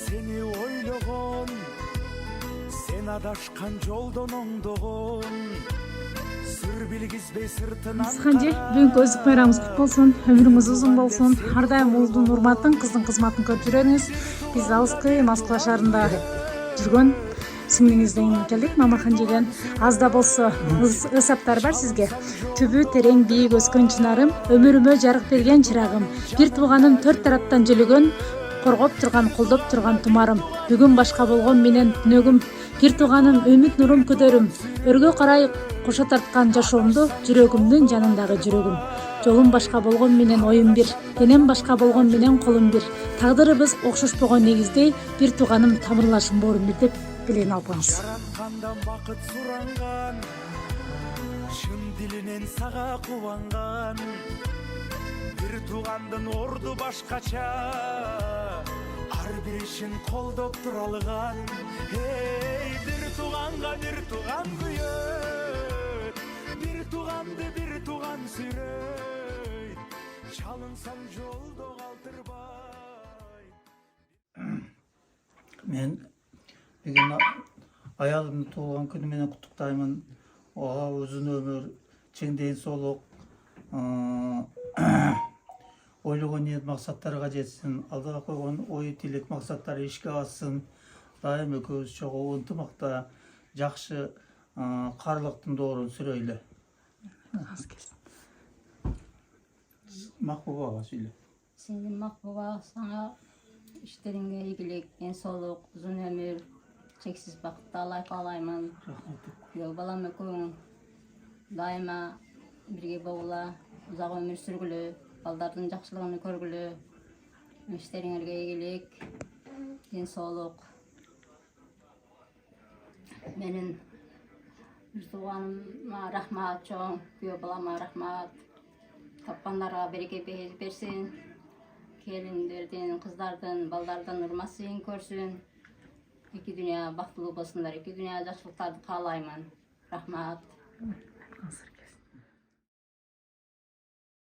Seni ойлогон, sen adашкан жолдон оңдогон. Сыр билгизбей сыртынан Сыханжы, бүгүнкү өзүк байрамыңыз кут болсун, өмүрүңүз узун болсун. Ар дайым уулдун урматын, кыздын кызматын көрүп жүрөңүз. Биз алыскы Москва шаарында жүргөн сиңлиңизден келдик, Мама Ханжиден. Аз да болсо ысаптар бар сизге. Түбү терең бийик өскөн чынарым, өмүрүмө жарык берген чырагым. Бир тууганым төрт тараптан жөлөгөн, коргоп турган, колдоп турган тумарым. Бүгүн башка болгон менен түнөгүм. Бир тууганым үмүт нурум күдөрүм. Өргө карай кошо тарткан жашоомду, жүрөгүмдүн жанындагы жүрөгүм. Жолум башка болгон менен оюм бир, денем башка болгон менен колум бир. Тагдырыбыз окшошпогон негизде бир тууганым тамырлашым боорум бир деп билен албаңыз. Жараткандан бакыт суранган, чын дилинен сага кубанган. Бир туугандын орду башкача, ар бир ишин колдоп тура алган. Эй, бир туган күйөт, бир туган сүйрөйт. Чалынсаң жолдо калтырбай. Мен бүгүн аялымдын туулган күнү менен куттуктаймын. Ага узун өмүр, чың ден соолук, ойлогон ниет максаттарга жетсин, алдыга койгон ой тилек максаттары ишке ашсын. Дайым экөөбүз чогуу ынтымакта жакшы каарылыктын доорун сүрөйлү. Макбубага сүйлө. Сенин Макбуба, саңа иштериңе ийгилик, ден соолук, узун өмүр, чексиз бакытты алай каалаймын. Күйөө балам экөөң дайыма бирге болгула, узак өмүр сүргүлө, балдардын жакшылыгын көргүлө. Иштериңерге ийгилик, ден соолук. Менин бир тууганыма рахмат чоң, күйөө балама рахмат. Тапкандарга береке берсин, келиндердин, кыздардын, балдардын урмасын көрсүн. Эки дүйнө бактылуу болсундар, эки дүйнө жакшылыктарды каалаймын. Рахмат.